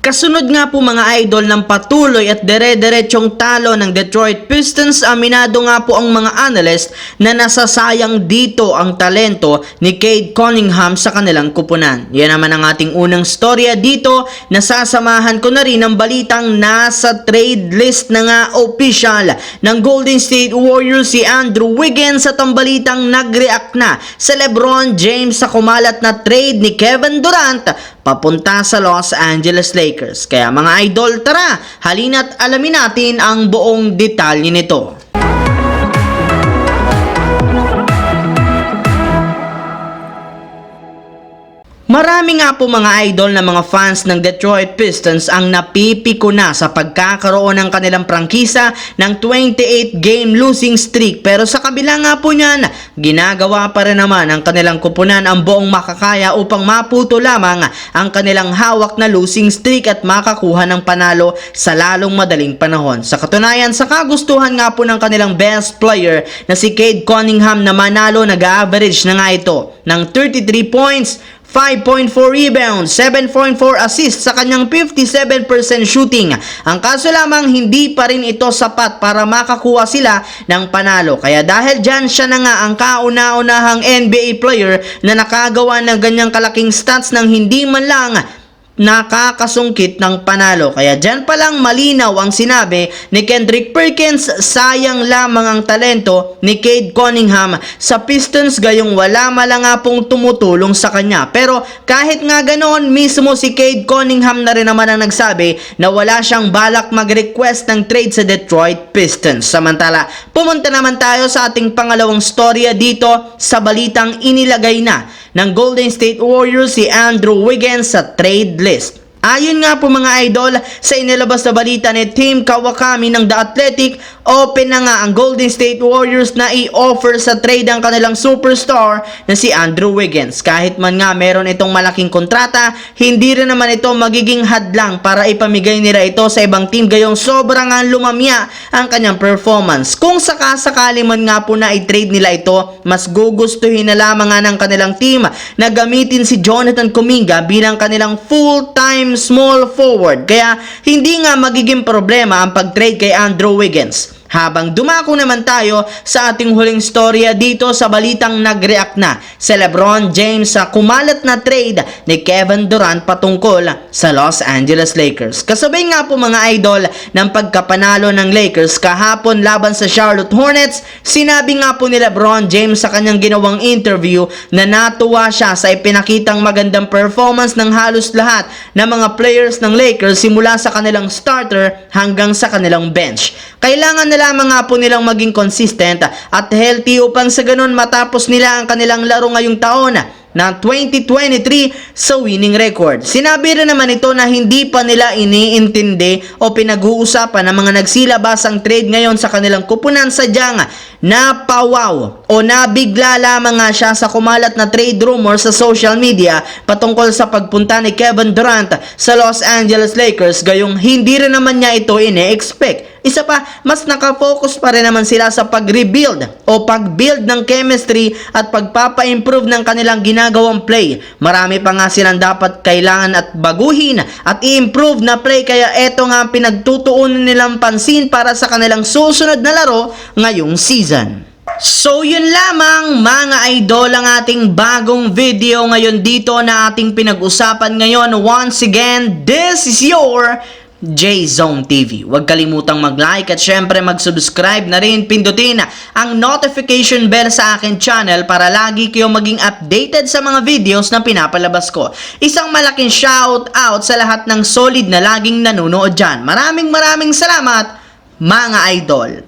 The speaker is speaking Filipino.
Kasunod nga po mga idol ng patuloy at dere-derechong talo ng Detroit Pistons, aminado nga po ang mga analyst na nasasayang dito ang talento ni Cade Cunningham sa kanilang kupunan. Yan naman ang ating unang storya dito. Nasasamahan ko na rin ang balitang nasa trade list na nga official ng Golden State Warriors si Andrew Wiggins at ang balitang nag-react na sa LeBron James sa kumalat na trade ni Kevin Durant papunta sa Los Angeles Lakers. Kaya mga idol, tara, halina't alamin natin ang buong detalye nito. Marami nga po mga idol na mga fans ng Detroit Pistons ang napipiko na sa pagkakaroon ng kanilang prangkisa ng 28-game losing streak. Pero sa kabila nga po niyan, ginagawa pa rin naman ang kanilang kupunan ang buong makakaya upang maputo lamang ang kanilang hawak na losing streak at makakuha ng panalo sa lalong madaling panahon. Sa katunayan, sa kagustuhan nga po ng kanilang best player na si Cade Cunningham na manalo, nag-average na nga ito ng 33 points, 5.4 rebounds, 7.4 assists sa kanyang 57% shooting. Ang kaso lamang, hindi pa rin ito sapat para makakuha sila ng panalo. Kaya dahil dyan, siya na nga ang kauna-unahang NBA player na nakagawa ng ganyang kalaking stats nang hindi man lang nakakasungkit ng panalo. Kaya dyan palang malinaw ang sinabi ni Kendrick Perkins, sayang lamang ang talento ni Cade Cunningham sa Pistons, gayong wala man nga pong tumutulong sa kanya. Pero kahit nga ganoon, mismo si Cade Cunningham na rin naman ang nagsabi na wala siyang balak mag-request ng trade sa Detroit Pistons. Samantala, pumunta naman tayo sa ating pangalawang storya dito sa balitang inilagay na ng Golden State Warriors si Andrew Wiggins sa trade list. Ayon nga po mga idol, sa inilabas na balita ni Tim Kawakami ng The Athletic, open na nga ang Golden State Warriors na i-offer sa trade ang kanilang superstar na si Andrew Wiggins. Kahit man nga meron itong malaking kontrata, hindi rin naman ito magiging hadlang para ipamigay nila ito sa ibang team, gayong sobrang lumamya ang kanyang performance. Kung sakasakali man nga po na i-trade nila ito, mas gugustuhin na lamang nga ng kanilang team na gamitin si Jonathan Kuminga bilang kanilang full-time small forward. Kaya hindi nga magiging problema ang pag-trade kay Andrew Wiggins. Habang dumako naman tayo sa ating huling storya dito sa balitang nag-react na si LeBron James sa kumalat na trade ni Kevin Durant patungkol sa Los Angeles Lakers. Kasabay nga po mga idol ng pagkapanalo ng Lakers kahapon laban sa Charlotte Hornets, sinabi nga po ni LeBron James sa kanyang ginawang interview na natuwa siya sa ipinakitang magandang performance ng halos lahat ng mga players ng Lakers simula sa kanilang starter hanggang sa kanilang bench. Kailangan na lamang nga po nilang maging consistent at healthy upang sa ganun matapos nila ang kanilang laro ngayong taon na 2023 sa winning record. Sinabi rin naman ito na hindi pa nila iniintindi o pinag-uusapan ng mga nagsilabasang trade ngayon sa kanilang kupunan, sadyang napawaw o nabigla lamang nga siya sa kumalat na trade rumor sa social media patungkol sa pagpunta ni Kevin Durant sa Los Angeles Lakers, gayong hindi rin naman niya ito ine-expect. Isa pa, mas nakafocus pa rin naman sila sa pag-rebuild o pag-build ng chemistry at pagpapa-improve ng kanilang ginagawang play. Marami pa nga silang dapat kailangan at baguhin at i-improve na play, kaya eto nga ang pinagtutuunan nilang pansin para sa kanilang susunod na laro ngayong season. So yun lamang mga idol ang ating bagong video ngayon dito na ating pinag-usapan ngayon. Once again, this is your J-Zone TV. Huwag kalimutang mag-like at syempre mag-subscribe na rin. Pindutin ang notification bell sa akin channel para lagi kayo maging updated sa mga videos na pinapalabas ko. Isang malaking shout out sa lahat ng solid na laging nanonood dyan. Maraming salamat mga idol.